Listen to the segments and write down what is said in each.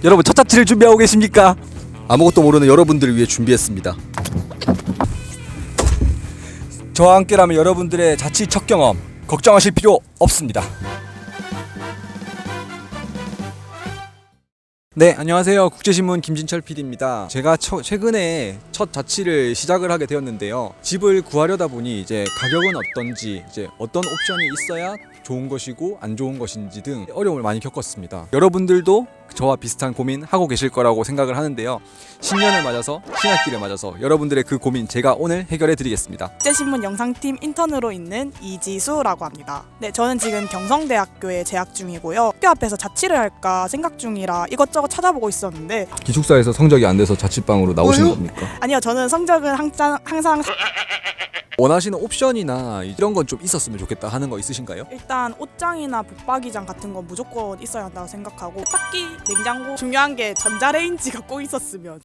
여러분 첫 자취를 준비하고 계십니까? 아무것도 모르는 여러분들을 위해 준비했습니다. 저와 함께라면 여러분들의 자취 첫 경험 걱정하실 필요 없습니다. 네, 안녕하세요. 국제신문 김진철 PD입니다. 제가 최근에 첫 자취를 시작을 하게 되었는데요. 집을 구하려다 보니 이제 가격은 어떤지, 이제 어떤 옵션이 있어야 좋은 것이고 안 좋은 것인지 등 어려움을 많이 겪었습니다. 여러분들도 저와 비슷한 고민 하고 계실 거라고 생각을 하는데요. 신년을 맞아서 신학기를 맞아서 여러분들의 그 고민 제가 오늘 해결해 드리겠습니다. 국제신문 영상팀 인턴으로 있는 이지수라고 합니다. 네, 저는 지금 경성대학교에 재학 중이고요. 학교 앞에서 자취를 할까 생각 중이라 이것저것 찾아보고 있었는데 기숙사에서 성적이 안 돼서 자취방으로 나오신 겁니까? 아니요, 저는 성적은 항상 원하시는 옵션이나 이런 건 좀 있었으면 좋겠다 하는 거 있으신가요? 일단 옷장이나 붙박이장 같은 건 무조건 있어야 한다고 생각하고 세탁기, 냉장고, 중요한 게 전자레인지가 꼭 있었으면.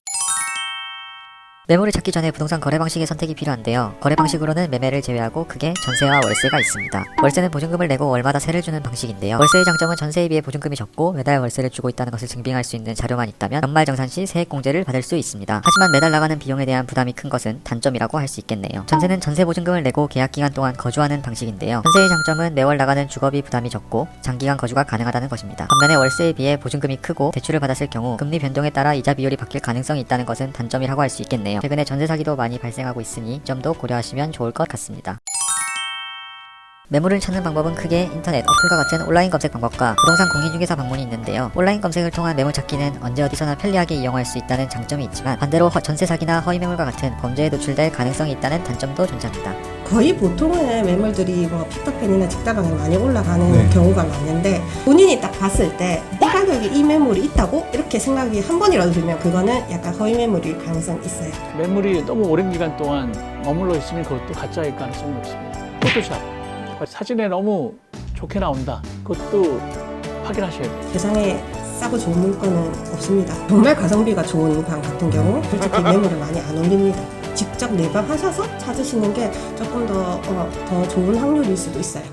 매물을 찾기 전에 부동산 거래 방식의 선택이 필요한데요. 거래 방식으로는 매매를 제외하고 크게 전세와 월세가 있습니다. 월세는 보증금을 내고 월마다 세를 주는 방식인데요. 월세의 장점은 전세에 비해 보증금이 적고 매달 월세를 주고 있다는 것을 증빙할 수 있는 자료만 있다면 연말정산 시 세액공제를 받을 수 있습니다. 하지만 매달 나가는 비용에 대한 부담이 큰 것은 단점이라고 할 수 있겠네요. 전세는 전세 보증금을 내고 계약기간 동안 거주하는 방식인데요. 전세의 장점은 매월 나가는 주거비 부담이 적고 장기간 거주가 가능하다는 것입니다. 반면에 월세에 비해 보증금이 크고 대출을 받았을 경우 금리 변동에 따라 이자 비율이 바뀔 가능성이 있다는 것은 단점이라고 할 수 있겠네요. 최근에 전세 사기도 많이 발생하고 있으니 좀 더 고려하시면 좋을 것 같습니다. 매물을 찾는 방법은 크게 인터넷, 어플과 같은 온라인 검색 방법과 부동산 공인중개사 방문이 있는데요. 온라인 검색을 통한 매물 찾기는 언제 어디서나 편리하게 이용할 수 있다는 장점이 있지만 반대로 전세 사기나 허위 매물과 같은 범죄에 노출될 가능성이 있다는 단점도 존재합니다. 거의 보통은 매물들이 뭐 픽터팬이나 직다방에 많이 올라가는 경우가 많은데 본인이 딱 봤을 때 이 가격에 이 매물이 있다고 이렇게 생각이 한 번이라도 들면 그거는 약간 허위 매물일 가능성이 있어요. 매물이 너무 오랜 기간 동안 머물러 있으면 그것도 가짜일 가능성이 높습니다. 포토샵, 사진에 너무 좋게 나온다. 그것도 확인하셔야 돼요. 세상에 싸고 좋은 물건은 없습니다. 정말 가성비가 좋은 방 같은 경우 솔직히 매물을 많이 안 올립니다. 직접 내방하셔서 찾으시는 게 조금 더 좋은 확률일 수도 있어요.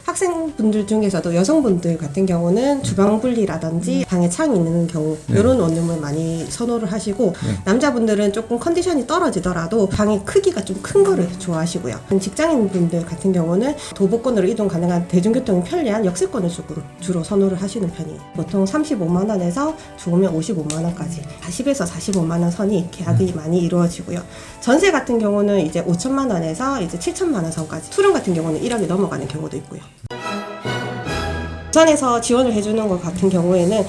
학생분들 중에서도 여성분들 같은 경우는 주방 분리라든지 방에 창이 있는 경우 이런 원룸을 많이 선호를 하시고 남자분들은 조금 컨디션이 떨어지더라도 방의 크기가 좀 큰 거를 좋아하시고요. 직장인분들 같은 경우는 도보권으로 이동 가능한 대중교통이 편리한 역세권을 조금 주로 선호를 하시는 편이에요. 보통 35만 원에서 좋으면 55만 원까지 40에서 45만 원 선이 계약이 많이 이루어지고요. 전세 같은 경우는 이제 5천만 원에서 이제 7천만 원 선까지, 투룸 같은 경우는 1억이 넘어가는 경우도 있고요. 부산에서 지원을 해주는 것 같은 경우에는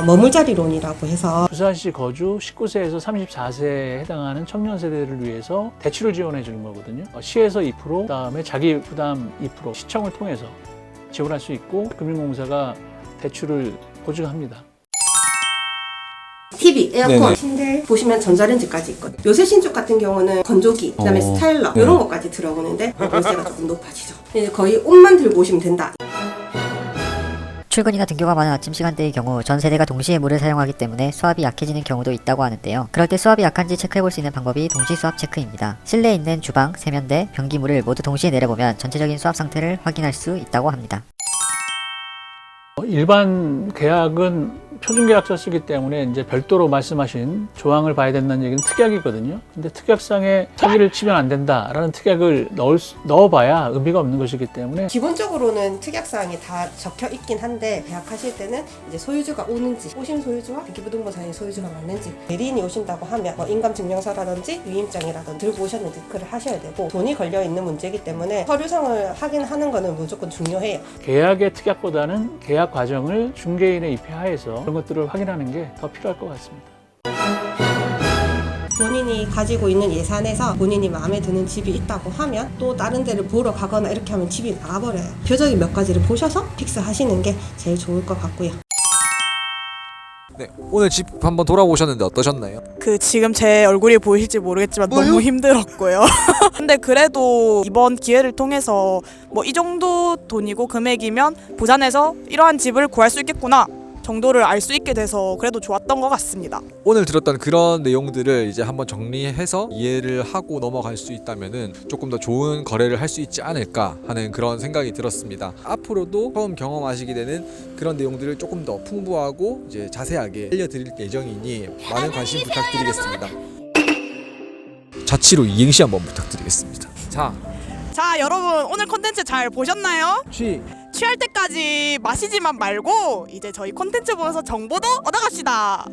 머물자리론이라고 해서 부산시 거주 19세에서 34세에 해당하는 청년 세대를 위해서 대출을 지원해 주는 거거든요. 시에서 2%, 그다음에 자기 부담 2%, 시청을 통해서 지원할 수 있고 금융공사가 대출을 보증합니다. TV, 에어컨, 네네. 침대 보시면 전자레인지까지 있거든요. 요새 신축 같은 경우는 건조기, 그다음에 스타일러 이런 것까지 들어오는데 월세가 조금 높아지죠. 이제 거의 옷만 들고 오시면 된다. 출근이나 등교가 많은 아침 시간대의 경우 전 세대가 동시에 물을 사용하기 때문에 수압이 약해지는 경우도 있다고 하는데요. 그럴 때 수압이 약한지 체크해볼 수 있는 방법이 동시 수압 체크입니다. 실내에 있는 주방, 세면대, 변기물을 모두 동시에 내려보면 전체적인 수압 상태를 확인할 수 있다고 합니다. 일반 계약은 표준계약서 쓰기 때문에 이제 별도로 말씀하신 조항을 봐야 된다는 얘기는 특약이거든요. 근데 특약상에 사기를 치면 안 된다라는 특약을 넣어봐야 의미가 없는 것이기 때문에 기본적으로는 특약사항이 다 적혀 있긴 한데 계약하실 때는 이제 소유주가 오는지, 오신 소유주와 등기부등본상의 소유주가 맞는지, 대리인이 오신다고 하면 인감증명서라든지 유임장이라든지 들고 오셨는지 체크를 하셔야 되고, 돈이 걸려 있는 문제이기 때문에 서류상을 확인하는 거는 무조건 중요해요. 계약의 특약보다는 계약 과정을 중개인의 입회하에서 그런 것들을 확인하는 게 더 필요할 것 같습니다. 본인이 가지고 있는 예산에서 본인이 마음에 드는 집이 있다고 하면 또 다른 데를 보러 가거나 이렇게 하면 집이 나가버려요. 표적이 몇 가지를 보셔서 픽스하시는 게 제일 좋을 것 같고요. 네, 오늘 집 한번 돌아보셨는데 어떠셨나요? 지금 제 얼굴이 보이실지 모르겠지만 너무 힘들었고요. 근데 그래도 이번 기회를 통해서 뭐 이 정도 돈이고 금액이면 부산에서 이러한 집을 구할 수 있겠구나 정도를 알 수 있게 돼서 그래도 좋았던 것 같습니다. 오늘 들었던 그런 내용들을 이제 한번 정리해서 이해를 하고 넘어갈 수 있다면은 조금 더 좋은 거래를 할 수 있지 않을까 하는 그런 생각이 들었습니다. 앞으로도 처음 경험하시게 되는 그런 내용들을 조금 더 풍부하고 이제 자세하게 알려드릴 예정이니 많은 관심 부탁드리겠습니다. 자치로 이행시 한번 부탁드리겠습니다. 자, 여러분 오늘 콘텐츠 잘 보셨나요? 취할 때까지 마시지만 말고 이제 저희 콘텐츠 보면서 정보도 얻어갑시다.